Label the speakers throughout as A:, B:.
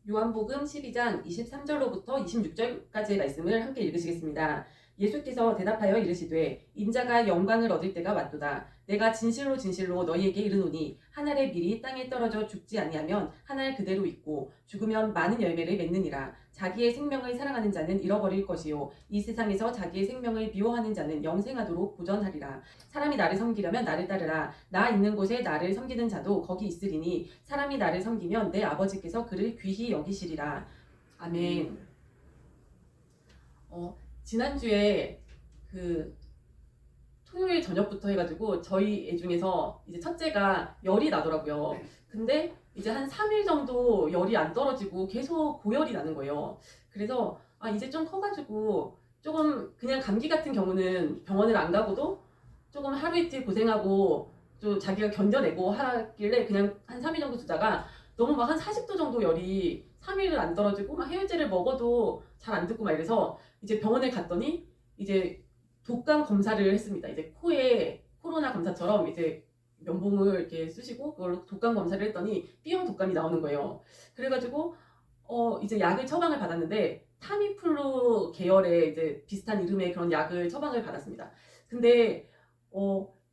A: 요한복음 12장 23절로부터 26절까지의 말씀을 함께 읽으시겠습니다. 예수께서 대답하여 이르시되 인자가 영광을 얻을 때가 왔도다. 내가 진실로 진실로 너희에게 이르노니 한 알의 밀이 땅에 떨어져 죽지 아니하면 한 알 그대로 있고 죽으면 많은 열매를 맺느니라. 자기의 생명을 사랑하는 자는 잃어버릴 것이요 이 세상에서 자기의 생명을 미워하는 자는 영생하도록 보전하리라. 사람이 나를 섬기려면 나를 따르라. 나 있는 곳에 나를 섬기는 자도 거기 있으리니 사람이 나를 섬기면 내 아버지께서 그를 귀히 여기시리라. 아멘. 지난주에 그 토요일 저녁부터 해가지고 저희 애 중에서 이제 첫째가 열이 나더라고요. 근데 이제 한 3일 정도 열이 안 떨어지고 계속 고열이 나는 거예요. 그래서 이제 좀 커가지고 조금 그냥 감기 같은 경우는 병원을 안 가고도 조금 하루 이틀 고생하고 좀 자기가 견뎌내고 하길래 그냥 한 3일 정도 두다가 너무 막 한 40도 정도 열이 3일을 안 떨어지고 막 해열제를 먹어도 잘 안 듣고 막 이래서 이제 병원에 갔더니 이제 독감 검사를 했습니다. 이제 코에 코로나 검사처럼 이제 면봉을 이렇게 쓰시고 그걸로 독감 검사를 했더니 B형 독감이 나오는 거예요. 그래가지고 이제 약을 처방을 받았는데 타미플루 계열의 이제 비슷한 이름의 그런 약을 처방을 받았습니다. 근데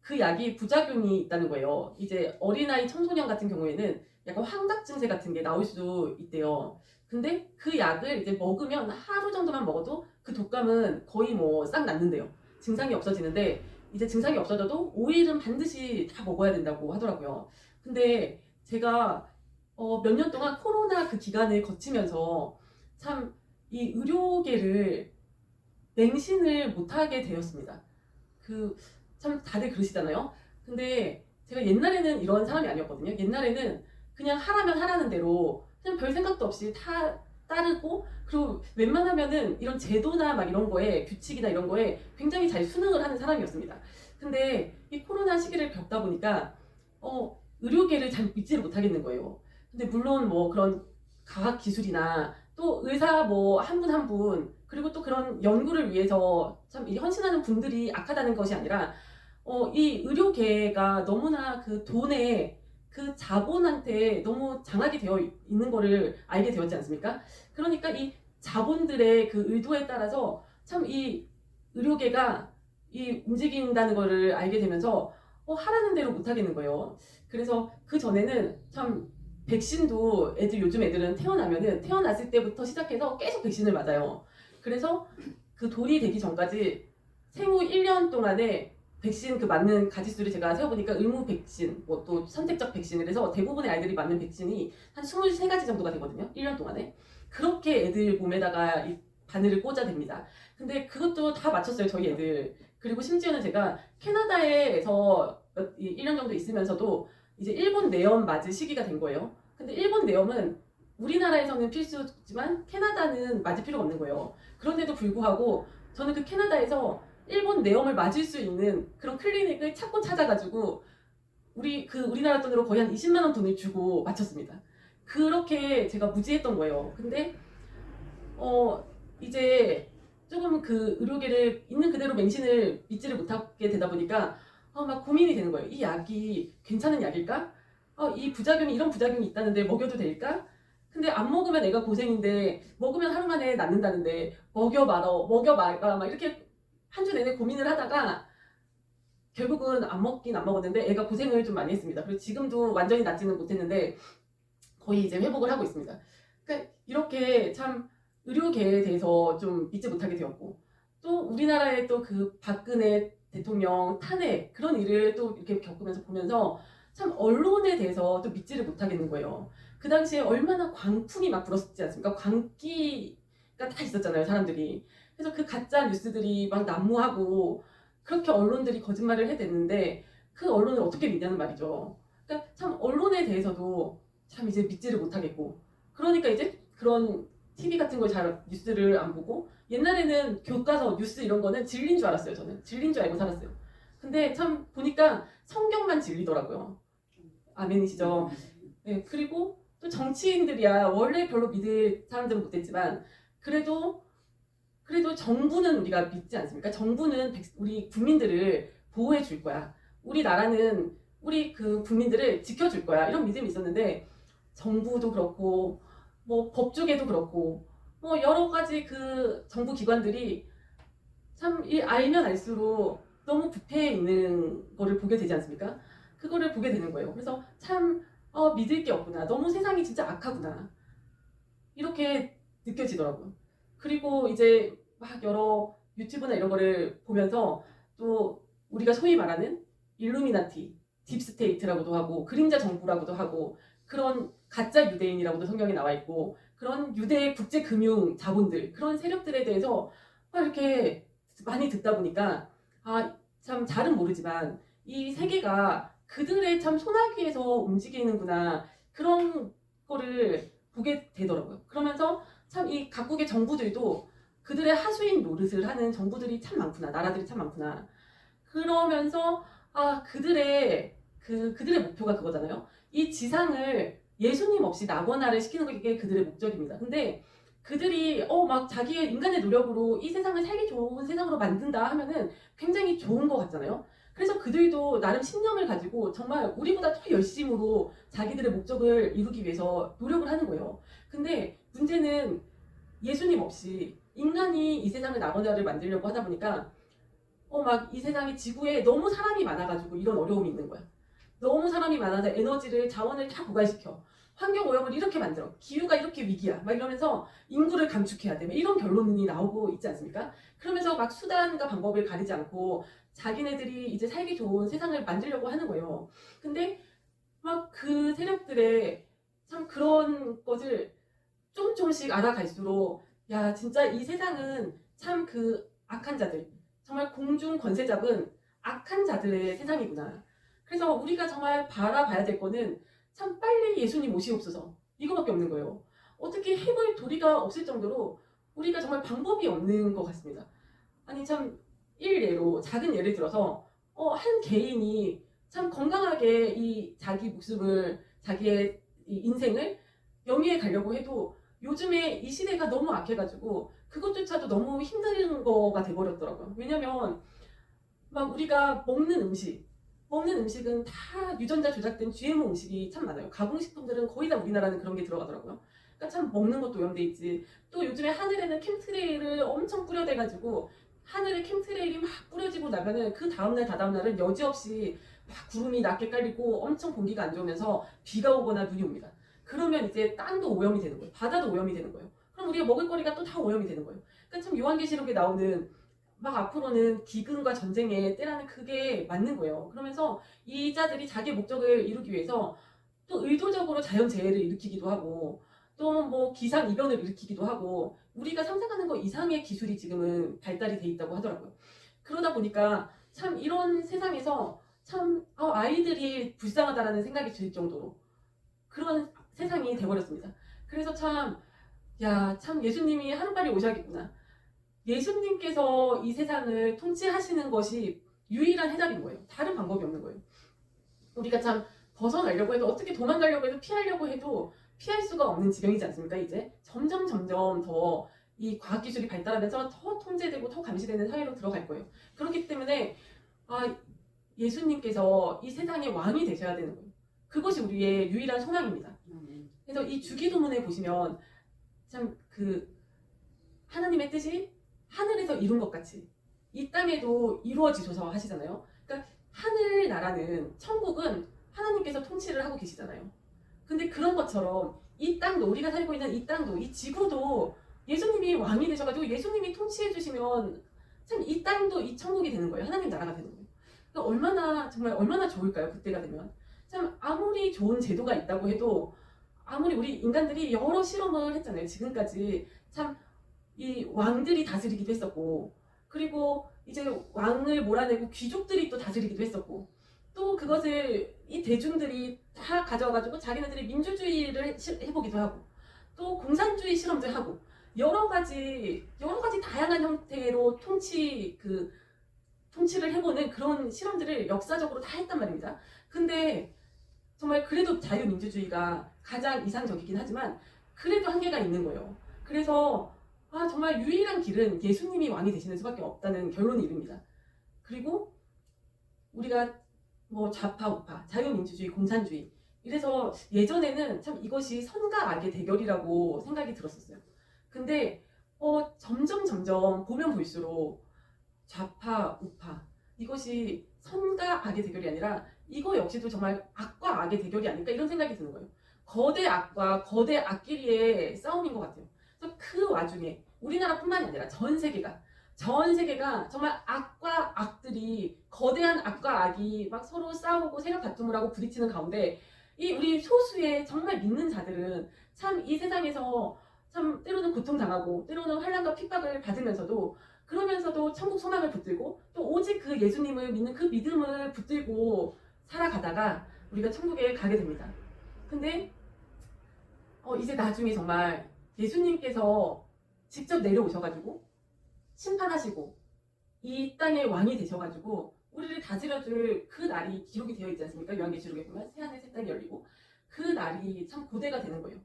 A: 그 약이 부작용이 있다는 거예요. 이제 어린아이 청소년 같은 경우에는 약간 환각 증세 같은 게 나올 수 있대요. 근데 그 약을 이제 먹으면 하루 정도만 먹어도 그 독감은 거의 뭐 싹 낫는데요. 증상이 없어지는데 이제 증상이 없어져도 5일은 반드시 다 먹어야 된다고 하더라고요. 근데 제가 몇 년 동안 코로나 그 기간을 거치면서 참 이 의료계를 맹신을 못하게 되었습니다. 참 다들 그러시잖아요. 근데 제가 옛날에는 이런 사람이 아니었거든요. 옛날에는 그냥 하라면 하라는 대로 그냥 별 생각도 없이 다 따르고 그리고 웬만하면은 이런 제도나 막 이런 거에 규칙이나 이런 거에 굉장히 잘 순응을 하는 사람이었습니다. 근데 이 코로나 시기를 겪다 보니까 의료계를 잘 믿지를 못하겠는 거예요. 근데 물론 뭐 그런 과학 기술이나 또 의사 뭐 한 분 한 분 그리고 또 그런 연구를 위해서 참 헌신하는 분들이 악하다는 것이 아니라 이 의료계가 너무나 그 돈에 그 자본한테 너무 장악이 되어 있는 거를 알게 되었지 않습니까? 그러니까 이 자본들의 그 의도에 따라서 참 이 의료계가 이 움직인다는 거를 알게 되면서 하라는 대로 못 하겠는 거예요. 그래서 그 전에는 참 백신도 요즘 애들은 태어나면은 태어났을 때부터 시작해서 계속 백신을 맞아요. 그래서 그 돌이 되기 전까지 생후 1년 동안에 백신 그 맞는 가지수를 제가 세어보니까 의무 백신, 뭐 또 선택적 백신, 그래서 대부분의 아이들이 맞는 백신이 한 23가지 정도가 되거든요. 1년 동안에. 그렇게 애들 몸에다가 이 바늘을 꽂아댑니다. 근데 그것도 다 맞췄어요, 저희 애들. 그리고 심지어는 제가 캐나다에서 1년 정도 있으면서도 이제 일본 내염 맞을 시기가 된 거예요. 근데 일본 내염은 우리나라에서는 필수지만 캐나다는 맞을 필요가 없는 거예요. 그런데도 불구하고 저는 그 캐나다에서 일본 내염을 맞을 수 있는 그런 클리닉을 찾고 찾아가지고 우리나라 돈으로 거의 한 20만 원 돈을 주고 맞췄습니다. 그렇게 제가 무지했던 거예요. 근데 이제 조금 그 의료계를 있는 그대로 맹신을 믿지를 못하게 되다 보니까 막 고민이 되는 거예요. 이 약이 괜찮은 약일까? 이 부작용이 이런 부작용이 있다는데 먹여도 될까? 근데 안 먹으면 애가 고생인데 먹으면 하루 만에 낫는다는데 먹여 말아 막 이렇게 한 주 내내 고민을 하다가 결국은 안 먹었는데 애가 고생을 좀 많이 했습니다. 그리고 지금도 완전히 낫지는 못했는데 거의 이제 회복을 하고 있습니다. 그러니까 이렇게 참 의료계에 대해서 좀 믿지 못하게 되었고 또 우리나라의 또 그 박근혜 대통령 탄핵 그런 일을 또 이렇게 겪으면서 보면서 참 언론에 대해서 또 믿지를 못하겠는 거예요. 그 당시에 얼마나 광풍이 막 불었지 않습니까? 광기가 다 있었잖아요, 사람들이. 그래서 그 가짜 뉴스들이 막 난무하고 그렇게 언론들이 거짓말을 해댔는데 그 언론을 어떻게 믿냐는 말이죠. 그러니까 참 언론에 대해서도 참 이제 믿지를 못하겠고 그러니까 이제 그런 TV 같은 걸 잘 뉴스를 안 보고 옛날에는 교과서 뉴스 이런 거는 진리인 줄 알았어요. 저는 진리인 줄 알고 살았어요. 근데 참 보니까 성경만 진리더라고요. 아멘이시죠? 네, 그리고 또 정치인들이야 원래 별로 믿을 사람들은 못했지만 그래도 정부는 우리가 믿지 않습니까? 정부는 우리 국민들을 보호해 줄 거야. 우리나라는 우리 그 국민들을 지켜줄 거야. 이런 믿음이 있었는데 정부도 그렇고 뭐 법조계도 그렇고 뭐 여러 가지 그 정부 기관들이 참 알면 알수록 너무 부패해 있는 거를 보게 되지 않습니까? 그거를 보게 되는 거예요. 그래서 참 믿을 게 없구나. 너무 세상이 진짜 악하구나. 이렇게 느껴지더라고요. 그리고 이제 막 여러 유튜브나 이런 거를 보면서 또 우리가 소위 말하는 일루미나티, 딥스테이트라고도 하고 그림자 정부라고도 하고 그런 가짜 유대인이라고도 성경에 나와 있고 그런 유대 국제금융 자본들 그런 세력들에 대해서 막 이렇게 많이 듣다 보니까 참 잘은 모르지만 이 세계가 그들의 참 소나기에서 움직이는구나 그런 거를 보게 되더라고요. 그러면서 참 이 각국의 정부들도 그들의 하수인 노릇을 하는 정부들이 참 많구나, 나라들이 참 많구나. 그러면서 그들의 목표가 그거잖아요. 이 지상을 예수님 없이 낙원화를 시키는 게 그들의 목적입니다. 근데 그들이 막 자기의 인간의 노력으로 이 세상을 살기 좋은 세상으로 만든다 하면은 굉장히 좋은 것 같잖아요. 그래서 그들도 나름 신념을 가지고 정말 우리보다 더 열심으로 자기들의 목적을 이루기 위해서 노력을 하는 거예요. 근데 문제는 예수님 없이 인간이 이 세상을 낙원화를 만들려고 하다 보니까 막 이 세상에 지구에 너무 사람이 많아가지고 이런 어려움이 있는 거야. 너무 사람이 많아서 에너지를 자원을 다 고갈시켜. 환경 오염을 이렇게 만들어. 기후가 이렇게 위기야. 막 이러면서 인구를 감축해야 돼. 이런 결론이 나오고 있지 않습니까? 그러면서 막 수단과 방법을 가리지 않고 자기네들이 이제 살기 좋은 세상을 만들려고 하는 거예요. 근데 막 그 세력들의 참 그런 것을 조금씩 알아갈수록 야 진짜 이 세상은 참 그 악한 자들 정말 공중 권세 잡은 악한 자들의 세상이구나. 그래서 우리가 정말 바라봐야 될 거는 참 빨리 예수님 오시옵소서 이거밖에 없는 거예요. 어떻게 해볼 도리가 없을 정도로 우리가 정말 방법이 없는 것 같습니다. 아니 참 일례로 작은 예를 들어서 한 개인이 참 건강하게 이 자기 목숨을 자기의 이 인생을 영위해 가려고 해도 요즘에 이 시대가 너무 악해가지고 그것조차도 너무 힘든 거가 돼버렸더라고요. 왜냐면 막 우리가 먹는 음식은 다 유전자 조작된 GMO 음식이 참 많아요. 가공식품들은 거의 다 우리나라는 그런 게 들어가더라고요. 그러니까 참 먹는 것도 오염돼 있지. 또 요즘에 하늘에는 캠트레일을 엄청 뿌려대가지고 하늘에 캠트레일이 막 뿌려지고 나면은 그 다음날 다다음날은 여지없이 막 구름이 낮게 깔리고 엄청 공기가 안 좋으면서 비가 오거나 눈이 옵니다. 그러면 이제 땅도 오염이 되는 거예요. 바다도 오염이 되는 거예요. 그럼 우리가 먹을 거리가 또 다 오염이 되는 거예요. 그러니까 참 요한계시록에 나오는 막 앞으로는 기근과 전쟁의 때라는 그게 맞는 거예요. 그러면서 이 자들이 자기의 목적을 이루기 위해서 또 의도적으로 자연재해를 일으키기도 하고 또 뭐 기상이변을 일으키기도 하고 우리가 상상하는 것 이상의 기술이 지금은 발달이 돼 있다고 하더라고요. 그러다 보니까 참 이런 세상에서 참 아이들이 불쌍하다라는 생각이 들 정도로 그런 세상이 돼버렸습니다. 그래서 참 예수님이 하루빨리 오셔야겠구나. 예수님께서 이 세상을 통치하시는 것이 유일한 해답인 거예요. 다른 방법이 없는 거예요. 우리가 참 벗어나려고 해도 어떻게 도망가려고 해도 피하려고 해도 피할 수가 없는 지경이지 않습니까? 이제 점점 더 이 과학기술이 발달하면서 더 통제되고 더 감시되는 사회로 들어갈 거예요. 그렇기 때문에 예수님께서 이 세상의 왕이 되셔야 되는 거예요. 그것이 우리의 유일한 소망입니다. 그래서 이 주기도문에 보시면 참 하나님의 뜻이 하늘에서 이룬 것 같이 이 땅에도 이루어지소서 하시잖아요. 그러니까 하늘 나라는 천국은 하나님께서 통치를 하고 계시잖아요. 근데 그런 것처럼 이 땅도 우리가 살고 있는 이 땅도 이 지구도 예수님이 왕이 되셔가지고 예수님이 통치해 주시면 참 이 땅도 이 천국이 되는 거예요. 하나님 나라가 되는 거예요. 그러니까 정말 얼마나 좋을까요? 그때가 되면 참 아무리 좋은 제도가 있다고 해도 아무리 우리 인간들이 여러 실험을 했잖아요. 지금까지 참 이 왕들이 다스리기도 했었고 그리고 이제 왕을 몰아내고 귀족들이 또 다스리기도 했었고 또 그것을 이 대중들이 다 가져와가지고 자기네들이 민주주의를 해보기도 하고 또 공산주의 실험도 하고 여러 가지 다양한 형태로 통치를 해보는 그런 실험들을 역사적으로 다 했단 말입니다. 근데 정말 그래도 자유민주주의가 가장 이상적이긴 하지만 그래도 한계가 있는 거예요. 그래서 정말 유일한 길은 예수님이 왕이 되시는 수밖에 없다는 결론을 이룹니다. 그리고 우리가 뭐 좌파 우파 자유민주주의 공산주의 이래서 예전에는 참 이것이 선과 악의 대결이라고 생각이 들었었어요. 근데 점점 보면 볼수록 좌파, 우파 이것이 선과 악의 대결이 아니라 이거 역시도 정말 악과 악의 대결이 아닐까 이런 생각이 드는 거예요. 거대 악과 거대 악끼리의 싸움인 것 같아요. 그래서 그 와중에 우리나라뿐만이 아니라 전 세계가 정말 악과 악들이 거대한 악과 악이 막 서로 싸우고 세력 다툼을 하고 부딪히는 가운데 이 우리 소수의 정말 믿는 자들은 참 이 세상에서 참 때로는 고통당하고 때로는 환난과 핍박을 받으면서도 그러면서도 천국 소망을 붙들고 또 오직 그 예수님을 믿는 그 믿음을 붙들고 살아가다가 우리가 천국에 가게 됩니다. 근데 이제 나중에 정말 예수님께서 직접 내려오셔가지고 심판하시고 이 땅의 왕이 되셔가지고 우리를 다스려줄 그 날이 기록이 되어 있지 않습니까? 요한계시록에 보면 새하늘 새 땅이 열리고 그 날이 참 고대가 되는 거예요.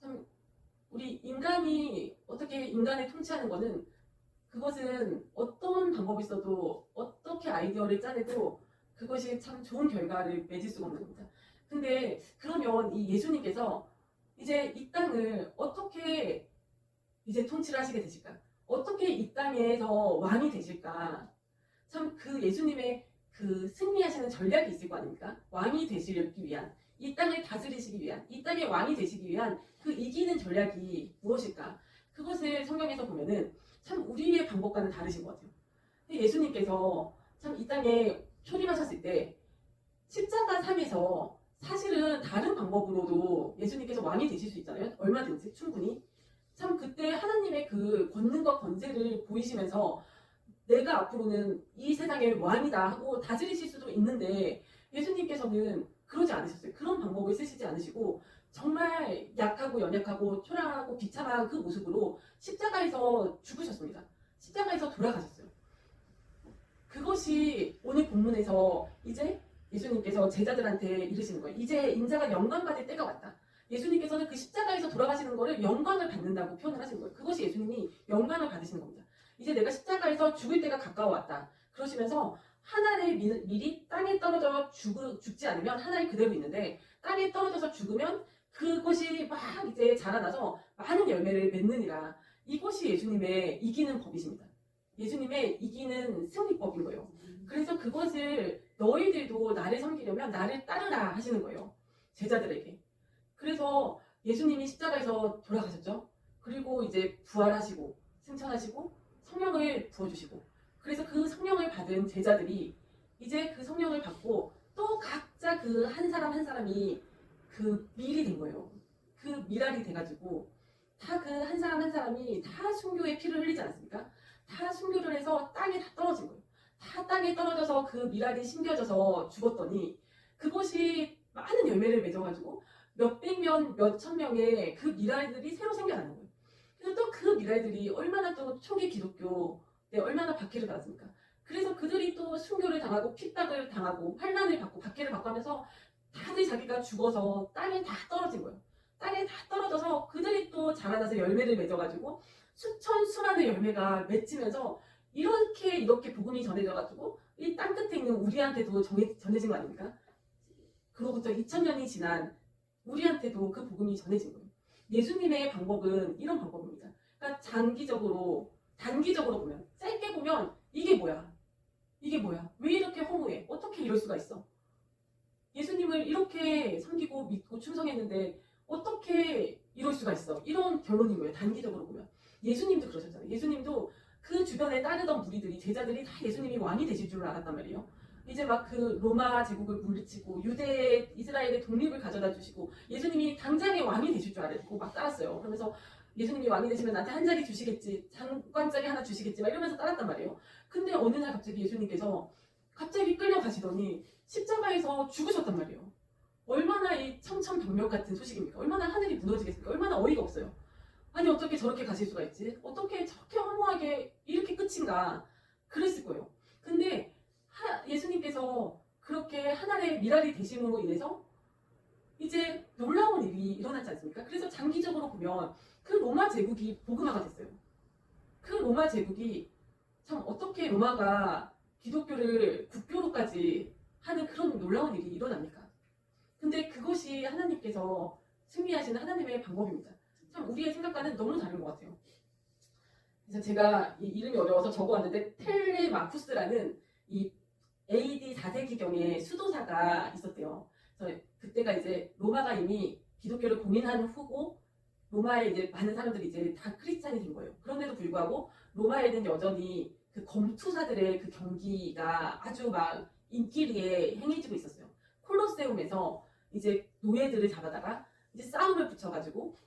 A: 참 우리 인간이 어떻게 인간을 통치하는 거는 그것은 어떤 방법이 있어도 어떻게 아이디어를 짜내도 그것이 참 좋은 결과를 맺을 수가 없는 겁니다. 근데 그러면 이 예수님께서 이제 이 땅을 어떻게 이제 통치를 하시게 되실까? 어떻게 이 땅에서 왕이 되실까? 참 그 예수님의 그 승리하시는 전략이 있을 거 아닙니까? 왕이 되시기 위한, 이 땅을 다스리시기 위한, 이 땅의 왕이 되시기 위한 그 이기는 전략이 무엇일까? 그것을 성경에서 보면은 참 우리의 방법과는 다르신 것 같아요. 예수님께서 참 이 땅에 초림하셨을 때 십자가 삶에서 사실은 다른 방법으로도 예수님께서 왕이 되실 수 있잖아요. 얼마든지 충분히. 참 그때 하나님의 그 권능과 권세를 보이시면서 내가 앞으로는 이 세상의 왕이다 하고 다스리실 수도 있는데 예수님께서는 그러지 않으셨어요. 그런 방법을 쓰시지 않으시고 정말 약하고 연약하고 초라하고 비참한 그 모습으로 십자가에서 죽으셨습니다. 십자가에서 돌아가셨어요. 그것이 오늘 본문에서 이제 예수님께서 제자들한테 이르시는 거예요. 이제 인자가 영광받을 때가 왔다. 예수님께서는 그 십자가에서 돌아가시는 거를 영광을 받는다고 표현을 하시는 거예요. 그것이 예수님이 영광을 받으시는 겁니다. 이제 내가 십자가에서 죽을 때가 가까워왔다. 그러시면서 하나를 미리 땅에 떨어져 죽지 않으면 하나를 그대로 있는데 땅에 떨어져서 죽으면 그것이 막 이제 자라나서 많은 열매를 맺느니라. 이것이 예수님의 이기는 법이십니다. 예수님의 이기는 승리법인 거예요. 그래서 그것을 너희들도 나를 섬기려면 나를 따르라 하시는 거예요. 제자들에게. 그래서 예수님이 십자가에서 돌아가셨죠. 그리고 이제 부활하시고 승천하시고 성령을 부어주시고 그래서 그 성령을 받은 제자들이 이제 그 성령을 받고 또 각자 그 한 사람 한 사람이 그 밀이 된 거예요. 그 밀알이 돼가지고 다 그 한 사람 한 사람이 다 순교의 피를 흘리지 않았습니까? 다 순교를 해서 땅에 다 떨어진 거예요. 다 땅에 떨어져서 그 밀알이 심겨져서 죽었더니 그것이 많은 열매를 맺어가지고 몇백 명, 몇천 명의 그 밀알들이 새로 생겨나는 거예요. 그래서 또 그 밀알들이 얼마나 또 초기 기독교에 얼마나 박해를 받았습니까? 그래서 그들이 또 순교를 당하고 핍박을 당하고 환난을 받고 박해를 받고 하면서 다들 자기가 죽어서 땅에 다 떨어진 거예요. 땅에 다 떨어져서 그들이 또 자라나서 열매를 맺어가지고 수천 수만의 열매가 맺히면서 이렇게 복음이 전해져가지고 이 땅 끝에 있는 우리한테도 전해진 거 아닙니까? 그로부터 2000년이 지난 우리한테도 그 복음이 전해진 거예요. 예수님의 방법은 이런 방법입니다. 그러니까 단기적으로 보면, 짧게 보면 이게 뭐야? 이게 뭐야? 왜 이렇게 허무해? 어떻게 이럴 수가 있어? 예수님을 이렇게 섬기고 믿고 충성했는데 어떻게 이럴 수가 있어? 이런 결론인 거예요. 단기적으로 보면. 예수님도 그러셨잖아요. 예수님도 그 주변에 따르던 무리들이 제자들이 다 예수님이 왕이 되실 줄 알았단 말이에요. 이제 막 그 로마 제국을 물리치고 유대 이스라엘의 독립을 가져다 주시고 예수님이 당장의 왕이 되실 줄 알고 막 따랐어요. 그러면서 예수님이 왕이 되시면 나한테 한 자리 주시겠지, 장관짜리 하나 주시겠지 막 이러면서 따랐단 말이에요. 근데 어느 날 갑자기 예수님께서 갑자기 끌려가시더니 십자가에서 죽으셨단 말이에요. 얼마나 이 청천벽력 같은 소식입니까? 얼마나 하늘이 무너지겠습니까? 얼마나 어이가 없어요. 아니 어떻게 저렇게 가실 수가 있지? 어떻게 저렇게 허무하게 이렇게 끝인가? 그랬을 거예요. 근데 예수님께서 그렇게 하나의 미랄이 되심으로 인해서 이제 놀라운 일이 일어났지 않습니까? 그래서 장기적으로 보면 그 로마 제국이 복음화가 됐어요. 그 로마 제국이 참 어떻게 로마가 기독교를 국교로까지 하는 그런 놀라운 일이 일어납니까? 근데 그것이 하나님께서 승리하시는 하나님의 방법입니다. 참 우리의 생각과는 너무 다른 것 같아요. 그래서 제가 이 이름이 어려워서 적어왔는데 텔레마쿠스라는 이 AD 4세기경에 수도사가 있었대요. 그래서 그때가 이제 로마가 이미 기독교를 공인한 후고 로마에 이제 많은 사람들이 이제 다 크리스찬이 된 거예요. 그런데도 불구하고 로마에는 여전히 그 검투사들의 그 경기가 아주 막 인기리에 행해지고 있었어요. 콜로세움에서 이제 노예들을 잡아다가 이제 싸움을 붙여가지고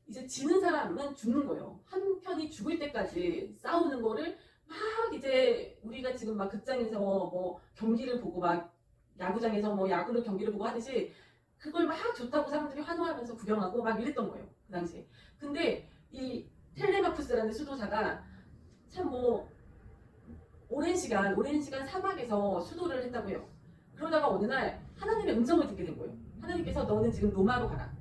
A: 이제 지는 사람은 죽는 거예요. 한 편이 죽을 때까지 싸우는 거를 막 이제 우리가 지금 막 극장에서 뭐 경기를 보고 막 야구장에서 뭐 야구를 경기를 보고 하듯이 그걸 막 좋다고 사람들이 환호하면서 구경하고 막 이랬던 거예요. 그 당시에. 근데 이 텔레마쿠스라는 수도사가 참 뭐 오랜 시간 사막에서 수도를 했다고 해요. 그러다가 어느 날 하나님의 음성을 듣게 된 거예요. 하나님께서 너는 지금 로마로 가라.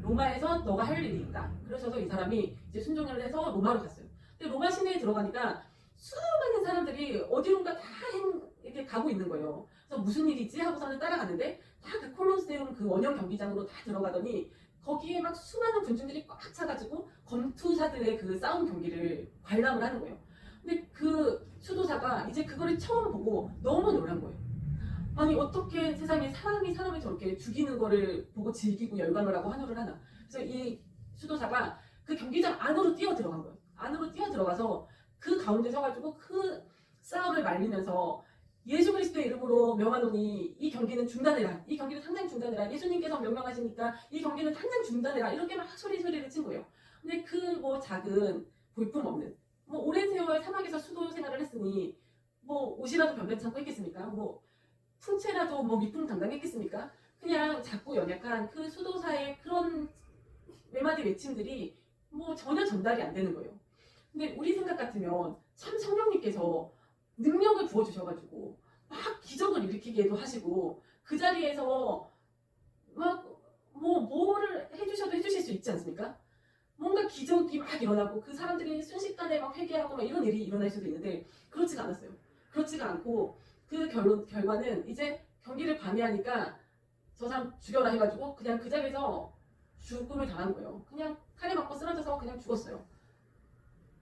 A: 로마에서 너가 할 일이 있다. 그러셔서 이 사람이 이제 순종을 해서 로마로 갔어요. 근데 로마 시내에 들어가니까 수많은 사람들이 어디론가 다 이렇게 가고 있는 거예요. 그래서 무슨 일이지 하고서는 따라갔는데 다 그 콜로세움 그 원형 경기장으로 다 들어가더니 거기에 막 수많은 군중들이 꽉 차가지고 검투사들의 그 싸움 경기를 관람을 하는 거예요. 근데 그 수도사가 이제 그거를 처음 보고 너무 놀란 거예요. 아니 어떻게 세상에 사람이 사람을 저렇게 죽이는 거를 보고 즐기고 열광을 하고 환호를 하나. 그래서 이 수도사가 그 경기장 안으로 뛰어 들어간 거예요. 안으로 뛰어 들어가서 그 가운데 서가지고 그 싸움을 말리면서 예수 그리스도의 이름으로 명하노니 이 경기는 중단해라. 이 경기는 당장 중단해라. 예수님께서 명령하시니까 이 경기는 당장 중단해라. 이렇게 막 소리를 친 거예요. 근데 그 뭐 작은 볼품없는 뭐 오랜 세월 사막에서 수도 생활을 했으니 뭐 옷이라도 변변찮고 했겠습니까? 뭐 풍채라도 뭐 미풍당당했겠습니까? 그냥 작고 연약한 그 수도사의 그런 외마디 외침들이 뭐 전혀 전달이 안 되는 거예요. 근데 우리 생각 같으면 참 성령님께서 능력을 부어주셔가지고 막 기적을 일으키게도 하시고 그 자리에서 막 뭐 뭐를 해주셔도 해주실 수 있지 않습니까? 뭔가 기적이 막 일어나고 그 사람들이 순식간에 막 회개하고 막 이런 일이 일어날 수도 있는데 그렇지가 않았어요. 그렇지가 않고 그 결과는 이제 경기를 방해하니까 저 사람 죽여라 해가지고 그냥 그 자리에서 죽음을 당한 거예요. 그냥 칼에 맞고 쓰러져서 그냥 죽었어요.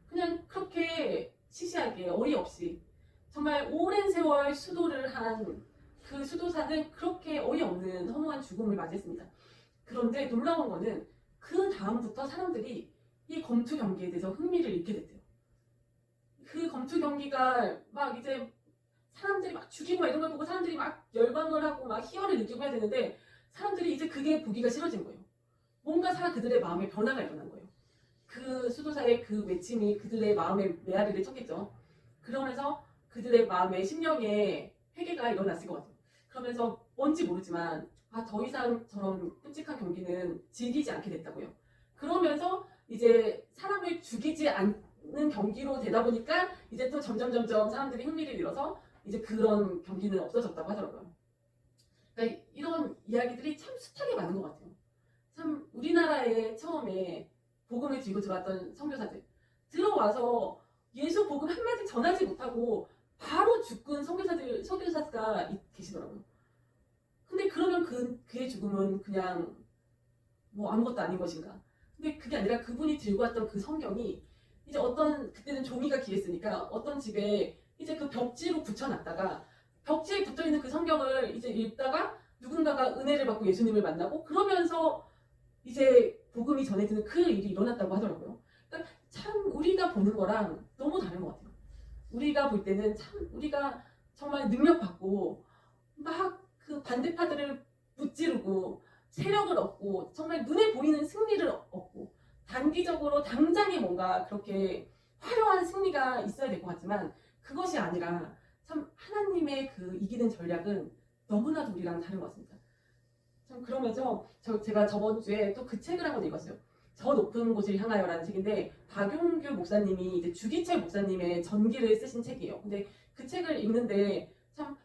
A: 그냥 그렇게 시시하게 어이없이 정말 오랜 세월 수도를 한 그 수도사는 그렇게 어이없는 허무한 죽음을 맞이했습니다. 그런데 놀라운 거는 그 다음부터 사람들이 이 검투 경기에 대해서 흥미를 잃게 됐대요. 그 검투 경기가 막 이제 사람들이 막 죽이고 막 이런 걸 보고 사람들이 막 열광을 하고 막 희열을 느끼고 해야 되는데 사람들이 이제 그게 보기가 싫어진 거예요. 뭔가 그들의 마음에 변화가 일어난 거예요. 그 수도사의 그 외침이 그들의 마음에 메아리를 쳤겠죠. 그러면서 그들의 마음에 심령에 회개가 일어났을 것 같아요. 그러면서 뭔지 모르지만 더 이상 저런 끔찍한 경기는 즐기지 않게 됐다고요. 그러면서 이제 사람을 죽이지 않는 경기로 되다 보니까 이제 또 점점 사람들이 흥미를 잃어서 이제 그런 경기는 없어졌다고 하더라고요. 그러니까 이런 이야기들이 참 숱하게 많은 것 같아요. 참 우리나라에 처음에 복음을 들고 들어왔던 선교사들 들어와서 예수 복음 한마디 전하지 못하고 바로 죽은 선교사가 계시더라고요. 근데 그러면 그의 죽음은 그냥 뭐 아무것도 아닌 것인가? 근데 그게 아니라 그분이 들고 왔던 그 성경이 이제 그때는 종이가 귀했으니까 어떤 집에 이제 그 벽지로 붙여놨다가 벽지에 붙어있는 그 성경을 이제 읽다가 누군가가 은혜를 받고 예수님을 만나고 그러면서 이제 복음이 전해지는 그 일이 일어났다고 하더라고요. 그러니까 참 우리가 보는 거랑 너무 다른 것 같아요. 우리가 볼 때는 참 우리가 정말 능력받고 막 그 반대파들을 무찌르고 세력을 얻고 정말 눈에 보이는 승리를 얻고 단기적으로 당장에 뭔가 그렇게 화려한 승리가 있어야 될 것 같지만 그것이 아니라 참 하나님의 그 이기는 전략은 너무나도 우리랑 다른 것 같습니다. 참 그러면서 제가 저번 주에 또 그 책을 한번 읽었어요. 저 높은 곳을 향하여라는 책인데 박용규 목사님이 이제 주기철 목사님의 전기를 쓰신 책이에요. 근데 그 책을 읽는데 참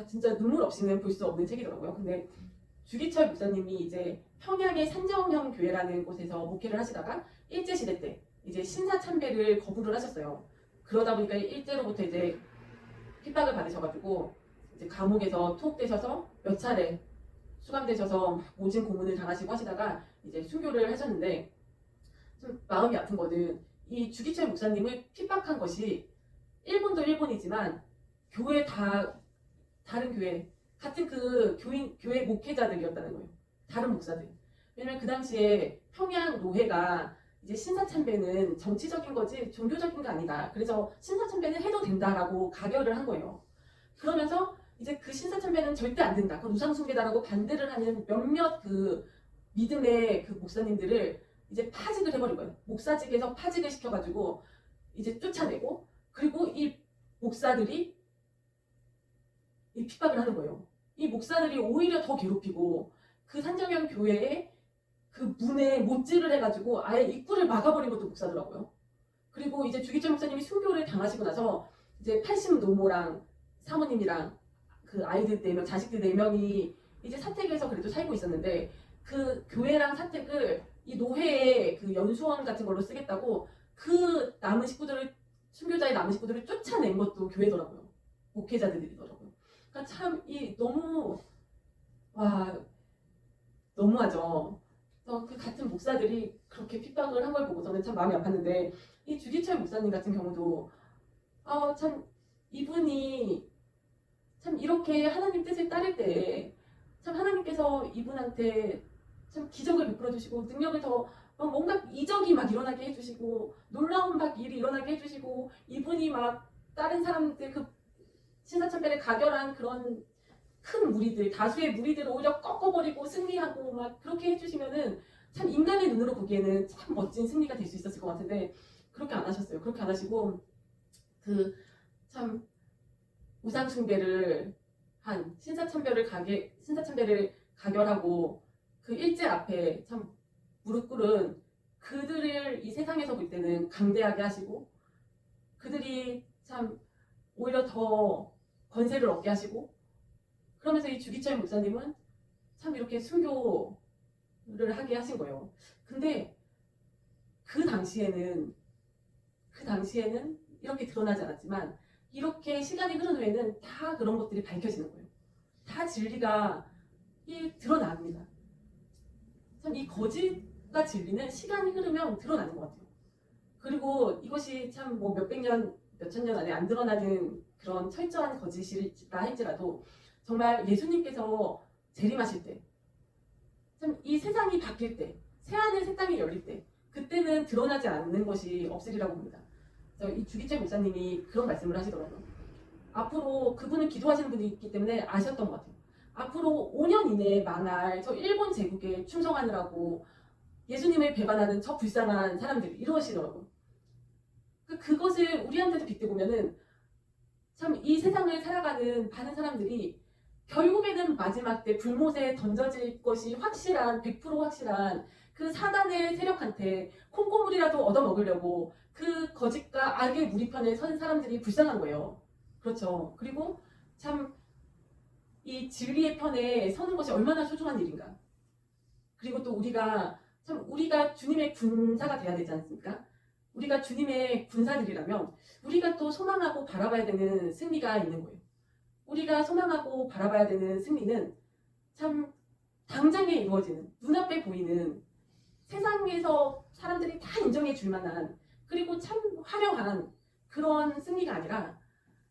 A: 진짜 눈물 없이는 볼 수 없는 책이더라고요. 근데 주기철 목사님이 이제 평양의 산정형 교회라는 곳에서 목회를 하시다가 일제시대 때 이제 신사참배를 거부를 하셨어요. 그러다 보니까 일제로부터 이제 핍박을 받으셔가지고 이제 감옥에서 투옥되셔서 몇 차례 수감되셔서 모진 고문을 당하시고 하시다가 이제 순교를 하셨는데 좀 마음이 아픈 거는 이 주기철 목사님을 핍박한 것이 일본도 일본이지만 교회 다른 교회 같은 그 교회 목회자들이었다는 거예요. 다른 목사들. 왜냐면 그 당시에 평양 노회가 이제 신사참배는 정치적인 거지 종교적인 거 아니다. 그래서 신사참배는 해도 된다라고 가결을 한 거예요. 그러면서 이제 그 신사참배는 절대 안 된다. 그건 우상숭배다라고 반대를 하는 몇몇 그 믿음의 그 목사님들을 이제 파직을 해버린 거예요. 목사직에서 파직을 시켜가지고 이제 쫓아내고 그리고 이 목사들이 이 핍박을 하는 거예요. 이 목사들이 오히려 더 괴롭히고 그 산정형 교회에 그 문에 못질을 해가지고 아예 입구를 막아버린 것도 목사더라고요. 그리고 이제 주기철 목사님이 순교를 당하시고 나서 이제 80 노모랑 사모님이랑 그 아이들 4명, 자식들 4명이 이제 사택에서 그래도 살고 있었는데 그 교회랑 사택을 이 노회의 그 연수원 같은 걸로 쓰겠다고 그 남은 식구들을 순교자의 남은 식구들을 쫓아낸 것도 교회더라고요. 목회자들이더라고요. 그러니까 참 이 너무 너무하죠. 그 같은 목사들이 그렇게 핍박을 한 걸 보고 저는 참 마음이 아팠는데 이 주기철 목사님 같은 경우도 참 이분이 참 이렇게 하나님 뜻을 따를 때 참 하나님께서 이분한테 참 기적을 베풀어 주시고 능력을 더 뭔가 이적이 막 일어나게 해주시고 놀라운 막 일이 일어나게 해주시고 이분이 막 다른 사람들 그 신사참배를 가결한 그런 큰 무리들 다수의 무리들을 오히려 꺾어버리고 승리하고 막 그렇게 해주시면은 참 인간의 눈으로 보기에는 참 멋진 승리가 될 수 있었을 것 같은데 그렇게 안 하셨어요. 그렇게 안 하시고 그 참 우상숭배를 한 신사참배를 가결하고 그 일제 앞에 참 무릎 꿇은 그들을 이 세상에서 볼 때는 강대하게 하시고 그들이 참 오히려 더 권세를 얻게 하시고 그러면서 이 주기철 목사님은 참 이렇게 순교를 하게 하신 거예요. 근데 그 당시에는 이렇게 드러나지 않았지만 이렇게 시간이 흐른 후에는 다 그런 것들이 밝혀지는 거예요. 다 진리가 드러납니다. 참 이 거짓과 진리는 시간이 흐르면 드러나는 것 같아요. 그리고 이것이 참 뭐 몇백 년, 몇천 년 안에 안 드러나는 그런 철저한 거짓이라 할지라도 정말 예수님께서 재림하실 때, 참 이 세상이 바뀔 때, 새하늘 새 땅이 열릴 때, 그때는 드러나지 않는 것이 없으리라고 봅니다. 이 주기철 목사님이 그런 말씀을 하시더라고요. 앞으로 그분은 기도하시는 분이 있기 때문에 아셨던 것 같아요. 앞으로 5년 이내에 망할 저 일본 제국에 충성하느라고 예수님을 배반하는 저 불쌍한 사람들 이러시더라고요. 그것을 우리한테도 빗대보면은 참 이 세상을 살아가는 많은 사람들이 결국에는 마지막 때 불못에 던져질 것이 확실한 100% 확실한 그 사단의 세력한테 콩고물이라도 얻어먹으려고 그 거짓과 악의 무리편에 선 사람들이 불쌍한 거예요. 그렇죠. 그리고 참 이 진리의 편에 서는 것이 얼마나 소중한 일인가. 그리고 또 우리가 주님의 군사가 돼야 되지 않습니까? 우리가 주님의 군사들이라면 우리가 또 소망하고 바라봐야 되는 승리가 있는 거예요. 우리가 소망하고 바라봐야 되는 승리는 참 당장에 이루어지는 눈앞에 보이는 세상에서 사람들이 다 인정해 줄 만한 그리고 참 화려한 그런 승리가 아니라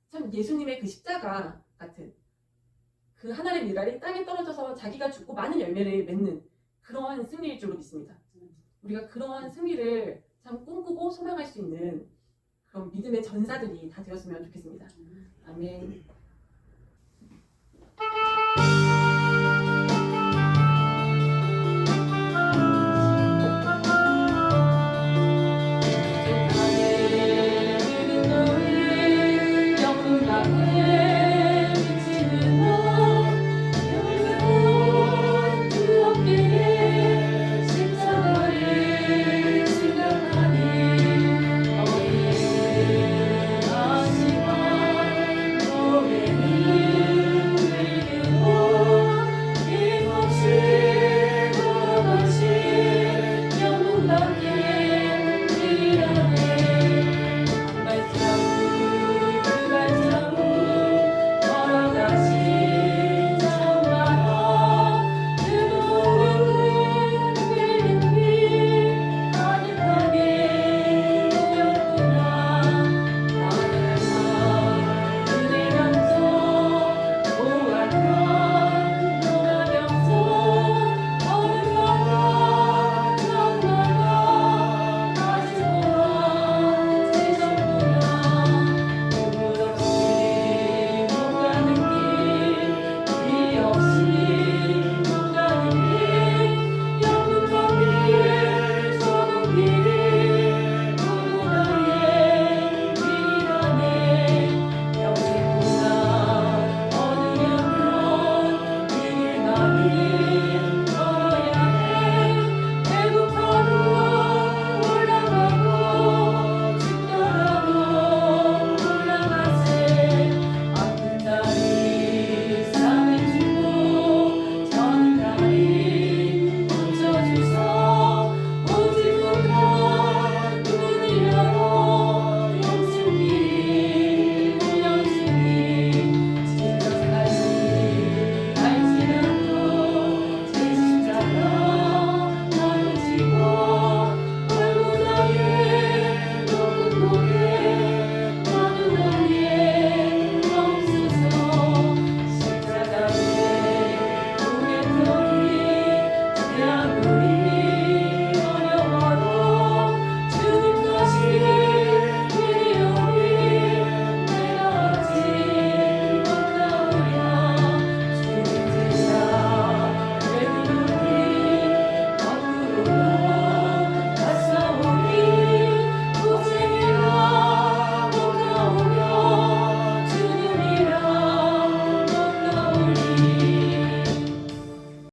A: 참 예수님의 그 십자가 같은 그 하늘의 미랄이 땅에 떨어져서 자기가 죽고 많은 열매를 맺는 그런 승리일 줄로 믿습니다. 우리가 그런 승리를 참 꿈꾸고 소망할 수 있는 그런 믿음의 전사들이 다 되었으면 좋겠습니다. 아멘.